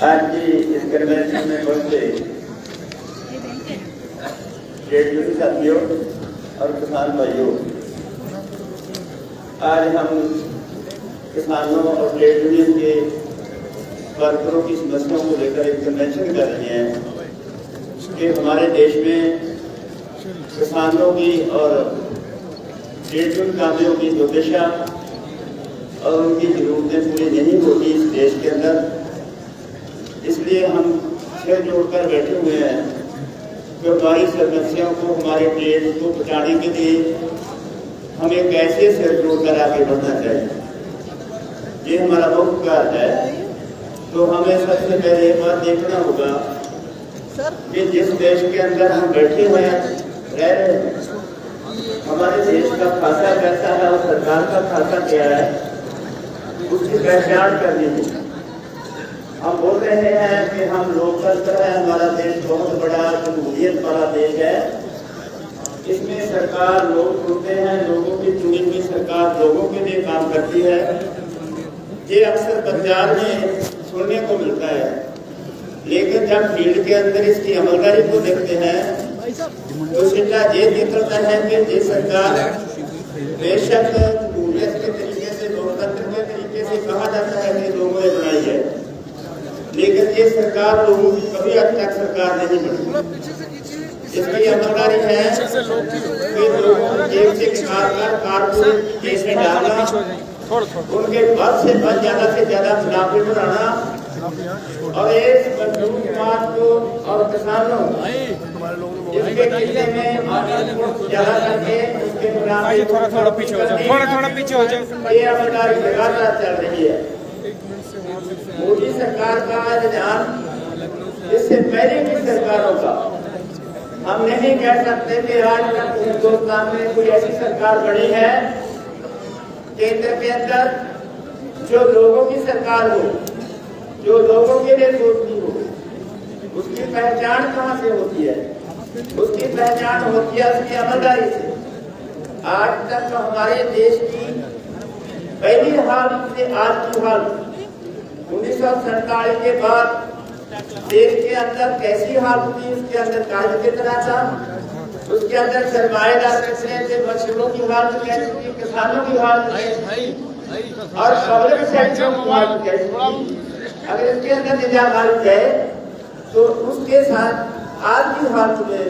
आज की इस कन्वेंशन में पहुंचे ट्रेड यूनियन साथियों और किसान भाइयों, आज हम किसानों और ट्रेड यूनियन के वर्करों की समस्याओं को लेकर एक कन्वेंशन कर रहे हैं कि हमारे देश में किसानों की और ट्रेड यूनियन कामों की जो दिशा और उनकी जरूरतें पूरी नहीं होती इस देश के अंदर। इसलिए हम सिर जोड़कर बैठे हुए हैं कि हमारी समस्याओं को, हमारे ट्रेड को बचाने के लिए हमें कैसे सिर जोड़कर आगे बढ़ना चाहिए। ये हमारा मुख्य कार्य है। तो हमें सबसे पहले ये बात देखना होगा कि जिस देश के अंदर हम बैठे हुए हैं, रह रहे हैं, हमारे देश का खासा कैसा है और सरकार का खासा क्या है, उसकी पहचान करनी है। हम बोल रहे हैं कि हम लोकतंत्र है, हमारा देश बहुत बड़ा जमहूरियत वाला देश है। इसमें सरकार लोग चुनते हैं, लोगों की चुनी हुई सरकार लोगों के लिए काम करती है। ये अक्सर पंजाब में सुनने को मिलता है, लेकिन जब फील्ड के अंदर इसकी अमलदारी को देखते हैं तो सीधा ये दिखता है कि ये सरकार बेशक जमहूरियत के तरीके से, लोकतंत्र के तरीके से कहा जाता है कि लोगों ने बनाई है, लेकिन ये सरकार लोगों की कभी अब तक सरकार नहीं बनी। इसकी अमलदारी है कि लोगों के जेब से कारपोरेट जैसे डालना, उनके बस से बस ज्यादा से ज्यादा मुनाफे बढ़ाना और इस मजदूर समाज को और किसानों इसके किले में ज्यादा करके उसके मुनाफे थोड़ा पीछे हो जाओ। ये अमलदारी लगातार चल रही है। मोदी सरकार का रुझान इससे पहले की सरकारों का, हम नहीं कह सकते कि आज तक हिंदुस्तान में कोई ऐसी सरकार बनी है केंद्र के अंदर जो लोगों की सरकार हो, जो लोगों के लिए सोचती हो। उसकी पहचान कहाँ से होती है? उसकी पहचान होती है उसकी अमलदारी से। आज तक हमारे देश की पहली हालत से आज की हालत 1947 के बाद देश के अंदर कैसी हालत थी, उसके अंदर कार्य कितना था, उसके अंदर सरमाएदार कैसे थे, मजदूरों की हालत कैसी थी, किसानों की हालत कैसी थी और पब्लिक सेक्टर की हालत कैसी थी। अगर इसके अंदर निजाम हालत है तो उसके साथ आज की हालत में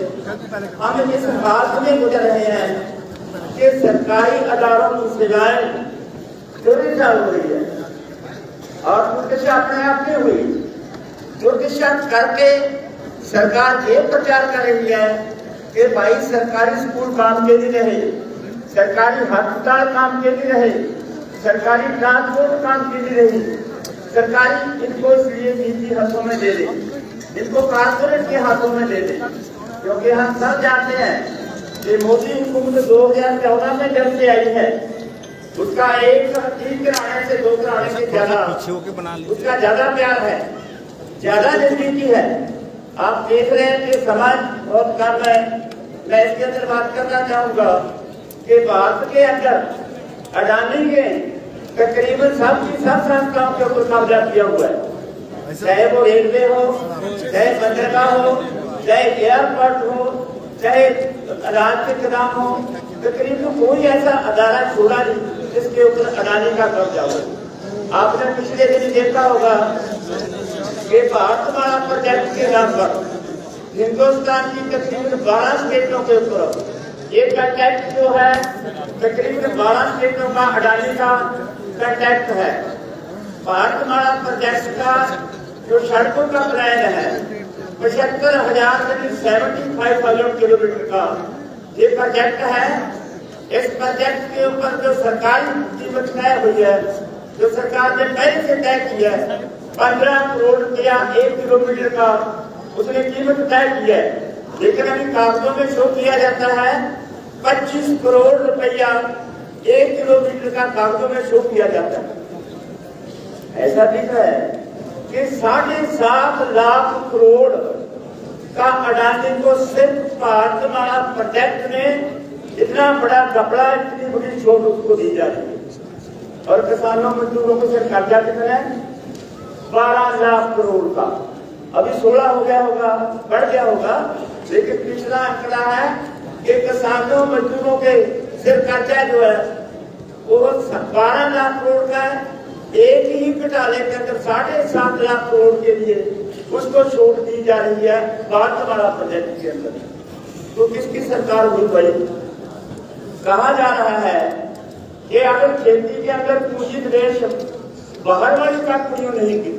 हम इस हालत में गुजर रहे हैं कि सरकारी अदारों की सेवाएं चोरी चालू हो रही है और दुर्दशा अपने आप में हुई। दुर्दशा करके सरकार ये प्रचार कर रही है कि भाई सरकारी स्कूल काम के लिए रहे, सरकारी अस्पताल काम के लिए रहे, सरकारी ट्रांसपोर्ट काम के लिए रहे, सरकारी इनको इसलिए निजी हाथों में दे दे, इनको कॉर्पोरेट के हाथों में दे दे। क्योंकि हम सब जानते हैं कि मोदी हुकूमत 2014 में जब से आई है, उसका एक 3 कराने से 2 कराने से ज्यादा उसका ज्यादा प्यार है, ज्यादा नजदीकी है। आप देख रहे हैं कि समाज बहुत कम है। मैं इसके अंदर बात करना चाहूंगा कि भारत के अंदर अडानी के तकरीबन सब संस्थाओं के ऊपर कब्जा किया हुआ है, चाहे वो रेलवे हो, चाहे बंदरगाह हो, चाहे एयरपोर्ट हो, चाहे राज्य के काम हो, तकरीबन कोई ऐसा अदारा छोड़ा नहीं जिसके ऊपर अडानी का कब्जा हो। आपने पिछले दिन देखा होगा कि भारतमाला प्रोजेक्ट के नाम पर हिंदुस्तान की तकरीबन 12 स्टेटों के ऊपर ये कॉन्ट्रैक्ट जो है तकरीबन 12 स्टेटों का अडानी का कॉन्ट्रैक्ट है। भारतमाला प्रोजेक्ट का जो सड़कों का प्लान है 75,000 किलोमीटर का ये प्रोजेक्ट है। इस प्रोजेक्ट के ऊपर जो सरकारी कीमत तय हुई है, जो सरकार ने पहले से तय की है 15 करोड़ रुपया 1 किलोमीटर का उसने कीमत तय की है, लेकिन अभी कागजों में शो किया जाता है 25 करोड़ रुपया 1 किलोमीटर का कागजों में शो किया जाता है। ऐसा दिख रहा है कि 7.5 लाख करोड़ का अडानी को सिर्फ भारतमाला प्रोजेक्ट में इतना बड़ा कपड़ा, इतनी बड़ी छूट उसको दी जा रही है। और किसानों मजदूरों को सिर्फ कर्जा कितना है? 12 लाख करोड़ का। अभी 16 हो गया होगा, बढ़ गया होगा, लेकिन पिछला आंकड़ा है कि किसानों मजदूरों के सिर्फ कर्जा जो है वो 12 लाख करोड़ का है। एक ही घोटाले के अंदर 7.5 लाख करोड़ के लिए उसको छूट दी जा रही है भारतमाला प्रोजेक्ट के अंदर। तो किसकी सरकार हुई भाई? कहा जा रहा है कि अगर खेती के अंदर पूंजी निवेश बाहर वाली कंपनियों नहीं की,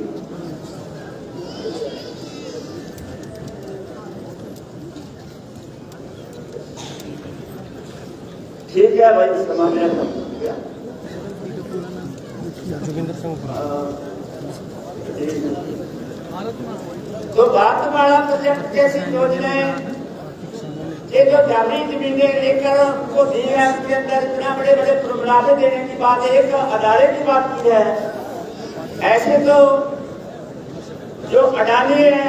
ठीक है भाई, सामान्य तो भारतमाला प्रोजेक्ट जैसी योजनाएं ये जो जाली जमीनें लेकर उनको दी है, उसके अंदर इतना बड़े बड़े मुनाफे देने की बात, एक अदारे की बात की है। ऐसे तो जो अडानी है,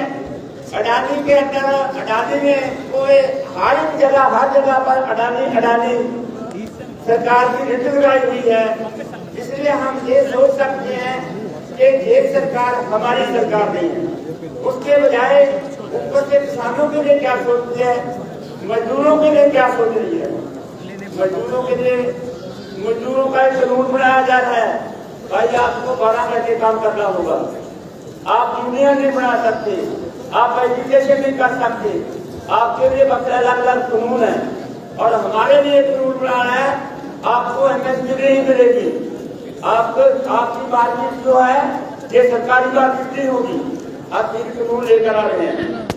अडानी के अंदर अडानी में कोई हर जगह पर अडानी सरकार की नीति लगाई हुई है। इसलिए हम ये सोच सकते हैं कि ये सरकार हमारी सरकार नहीं है। उसके बजाय ऊपर से किसानों के लिए क्या सोचती है, मजदूरों के लिए क्या सोच रही है? मजदूरों के लिए मजदूरों का एक कानून बनाया जा रहा है, भाई आपको 12 घंटे काम करना होगा, आप यूनियन नहीं बना सकते, आप एजुकेशन नहीं कर सकते, आपके लिए अलग अलग कानून है। और हमारे लिए कानून बनाना है, आपको एमएसपी नहीं मिलेगी, आपको आपकी मार्केट जो है ये सरकारी मार्केट नहीं होगी। आप 3 कानून लेकर आ रहे हैं,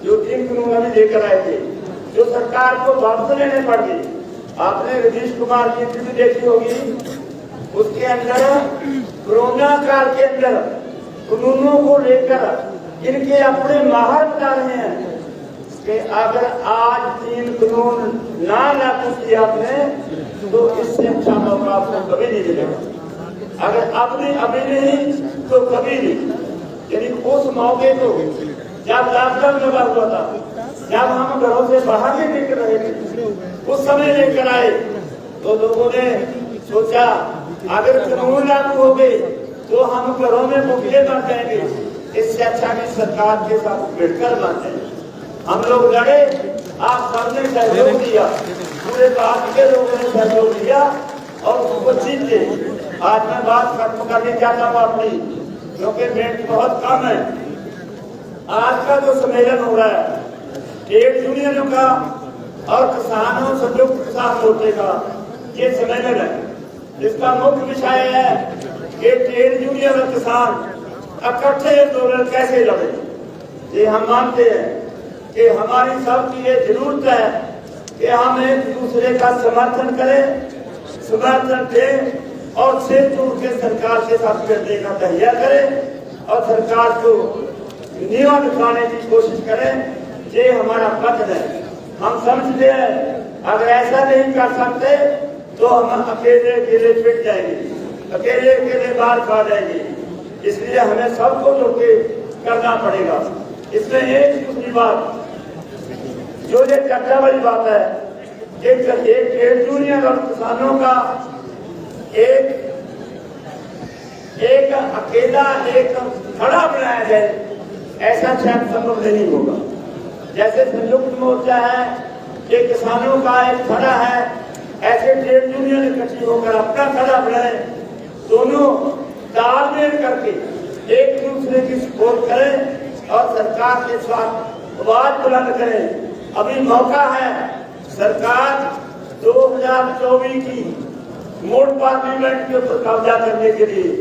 जो 3 कानून अभी लेकर आए थे, जो सरकार को वापस लेने पड़ गए। आपने रजीश कुमार की इंटरव्यू देखी होगी, उसके अंदर कोरोना काल के अंदर कानूनों को लेकर इनके अपने माहर बता रहे हैं कि अगर आज 3 कानून ना लागू किया आपने तो इससे अच्छा मौका आपको कभी नहीं मिलेगा। अगर आपने अभी नहीं तो कभी नहीं। यानी उस मौके को जब लॉकडाउन लगा हुआ था, जब हम घरों से बाहर नहीं निकल रहे थे, उस समय लेकर आए तो लोगों ने सोचा अगर कानून लागू हो गए तो हम घरों में भूखे मर जाएंगे, इससे अच्छा कि सरकार के साथ मिलकर मर जाएंगे। हम लोग लड़े, आप सबने सहयोग दिया, पूरे भारत के लोगों ने सहयोग दिया और उसको जीते। आज मैं बात खत्म करने चाहता हूँ अपनी, क्योंकि मिनट बहुत कम है। आज का जो सम्मेलन हो रहा है ट्रेड यूनियनों का और किसानों संयुक्त किसान मोर्चे का ये सम्मेलन है। इसका मुख्य विषय है कि ट्रेड यूनियन और किसान इकट्ठे आंदोलन कैसे लड़े। ये हम मानते हैं कि हमारी सबकी ये जरूरत है कि हम एक दूसरे का समर्थन करें, समर्थन दें और सिर जोड़ के सरकार के साथ करने का तैया करें और सरकार को नींव दिखाने की कोशिश करें। ये हमारा पद है। हम समझते हैं अगर ऐसा नहीं कर सकते तो हम अकेले पिट जाएंगे, अकेले बाहर खा जाएंगे। इसलिए हमें सबको जोड़के करना पड़ेगा। इसमें एक दूसरी बात जो ये चर्चा वाली बात है, एक ट्रेड यूनियन और किसानों का एक अकेला एक खड़ा बनाया जाए, ऐसा शायद संभव नहीं होगा। जैसे संयुक्त मोर्चा है, ये किसानों का एक खड़ा है, ऐसे ट्रेड यूनियन इकट्ठी होकर अपना खड़ा बनाए, दोनों तालमेल करके एक दूसरे की सपोर्ट करें और सरकार के साथ आवाज बुलंद करें। अभी मौका है, सरकार 2024 की मोड पार्लियामेंट के ऊपर कब्जा करने के लिए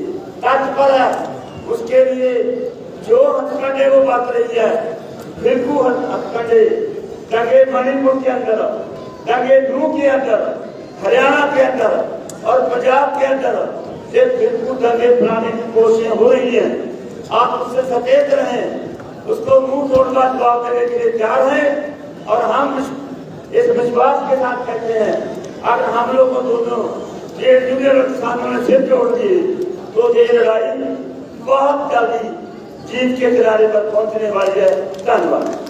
तत्पर है। उसके लिए जो हथकंडे वो बरत रही है, फिरकू हथकंडे दंगे मणिपुर के अंदर, दंगे नू के अंदर, हरियाणा के अंदर और पंजाब के अंदर ये फिरकू दंगे फैलाने की कोशिशें हो रही है। आप उससे सचेत रहें, उसको मुंह तोड़ना जवाब देने के लिए तैयार हैं। और हम इस विश्वास के साथ कहते हैं अगर हम लोगों दोनों ट्रेड यूनियन और किसानों ने सिर जोड़ दिए तो ये लड़ाई बहुत जल्दी जीत के किनारे पर पहुंचने वाली है। धन्यवाद।